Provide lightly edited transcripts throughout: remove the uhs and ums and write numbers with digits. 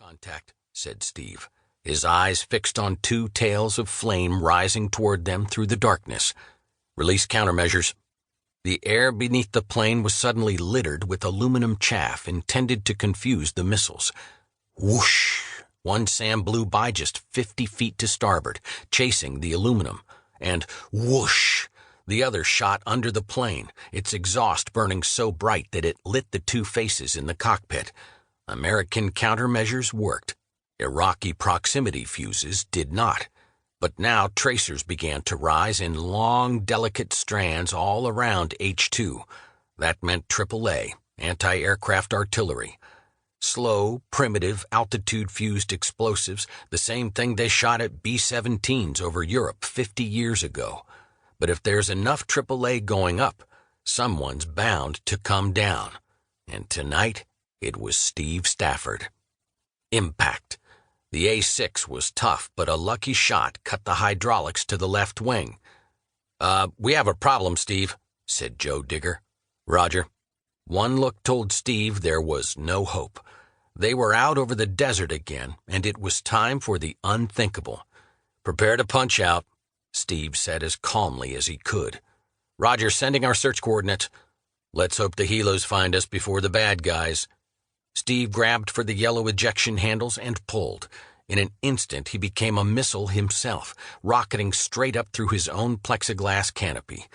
"Contact," said Steve, his eyes fixed on two tails of flame rising toward them through the darkness. "Release countermeasures." The air beneath the plane was suddenly littered with aluminum chaff intended to confuse the missiles. Whoosh! One SAM blew by just 50 feet to starboard, chasing the aluminum, and whoosh! The other shot under the plane, its exhaust burning so bright that it lit the two faces in the cockpit. American countermeasures worked. Iraqi proximity fuses did not. But now tracers began to rise in long, delicate strands all around H-2. That meant AAA, anti-aircraft artillery. Slow, primitive, altitude-fused explosives, the same thing they shot at B-17s over Europe 50 years ago. But if there's enough AAA going up, someone's bound to come down. And tonight, it was Steve Stafford. Impact. The A-6 was tough, but a lucky shot cut the hydraulics to the left wing. We have a problem, Steve," said Joe Digger. "Roger." One look told Steve there was no hope. They were out over the desert again, and it was time for the unthinkable. "Prepare to punch out," Steve said as calmly as he could. "Roger, sending our search coordinates. Let's hope the helos find us before the bad guys." Steve grabbed for the yellow ejection handles and pulled. In an instant, he became a missile himself, rocketing straight up through his own plexiglass canopy.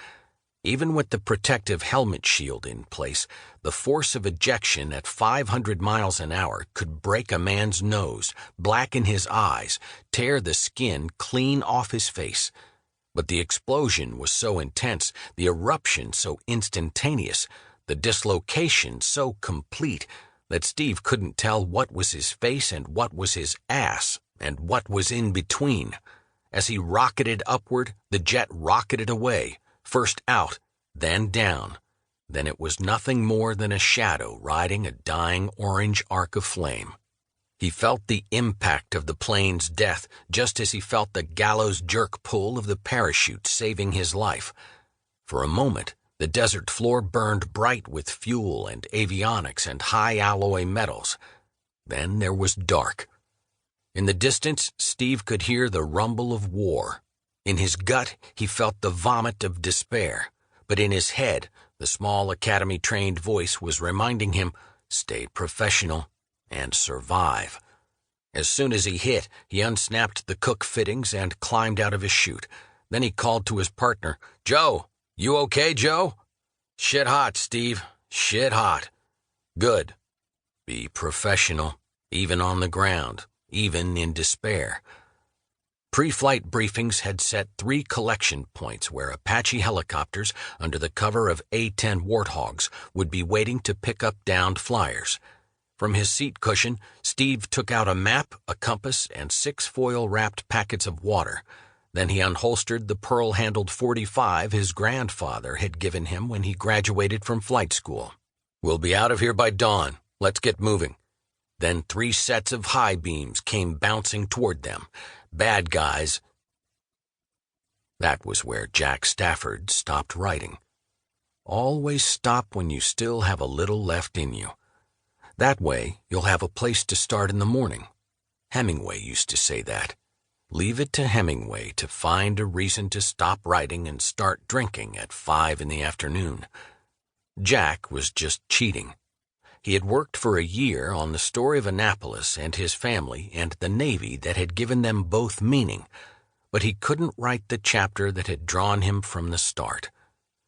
Even with the protective helmet shield in place, the force of ejection at 500 miles an hour could break a man's nose, blacken his eyes, tear the skin clean off his face. But the explosion was so intense, the eruption so instantaneous, the dislocation so complete, that Steve couldn't tell what was his face and what was his ass and what was in between. As he rocketed upward, the jet rocketed away, first out, then down. Then it was nothing more than a shadow riding a dying orange arc of flame. He felt the impact of the plane's death just as he felt the gallows jerk pull of the parachute saving his life. For a moment, the desert floor burned bright with fuel and avionics and high alloy metals. Then there was dark. In the distance, Steve could hear the rumble of war. In his gut, he felt the vomit of despair. But in his head, the small academy-trained voice was reminding him, stay professional and survive. As soon as he hit, he unsnapped the cook fittings and climbed out of his chute. Then he called to his partner, "Joe! You okay, Joe?" "Shit hot, Steve. Shit hot." "Good. Be professional, even on the ground, even in despair." Pre-flight briefings had set 3 collection points where Apache helicopters, under the cover of A-10 Warthogs, would be waiting to pick up downed flyers. From his seat cushion, Steve took out a map, a compass, and 6 foil-wrapped packets of water. Then he unholstered the pearl-handled .45 his grandfather had given him when he graduated from flight school. "We'll be out of here by dawn. Let's get moving." Then 3 sets of high beams came bouncing toward them. Bad guys. That was where Jack Stafford stopped writing. Always stop when you still have a little left in you. That way, you'll have a place to start in the morning. Hemingway used to say that. Leave it to Hemingway to find a reason to stop writing and start drinking at 5 in the afternoon. Jack was just cheating. He had worked for a year on the story of Annapolis and his family and the Navy that had given them both meaning, but he couldn't write the chapter that had drawn him from the start.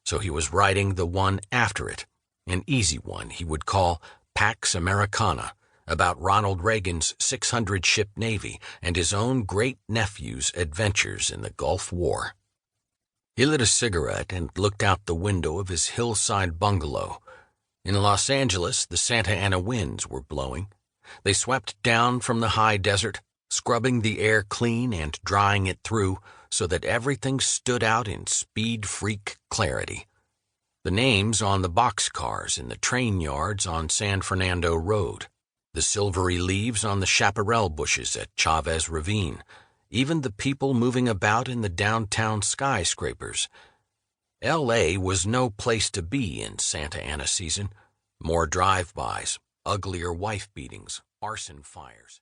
So he was writing the one after it, an easy one he would call Pax Americana, about Ronald Reagan's 600-ship Navy and his own great-nephew's adventures in the Gulf War. He lit a cigarette and looked out the window of his hillside bungalow. In Los Angeles, the Santa Ana winds were blowing. They swept down from the high desert, scrubbing the air clean and drying it through so that everything stood out in speed-freak clarity. The names on the boxcars in the train yards on San Fernando Road, the silvery leaves on the chaparral bushes at Chavez Ravine, even the people moving about in the downtown skyscrapers. L.A. was no place to be in Santa Ana season. More drive-bys, uglier wife beatings, arson fires.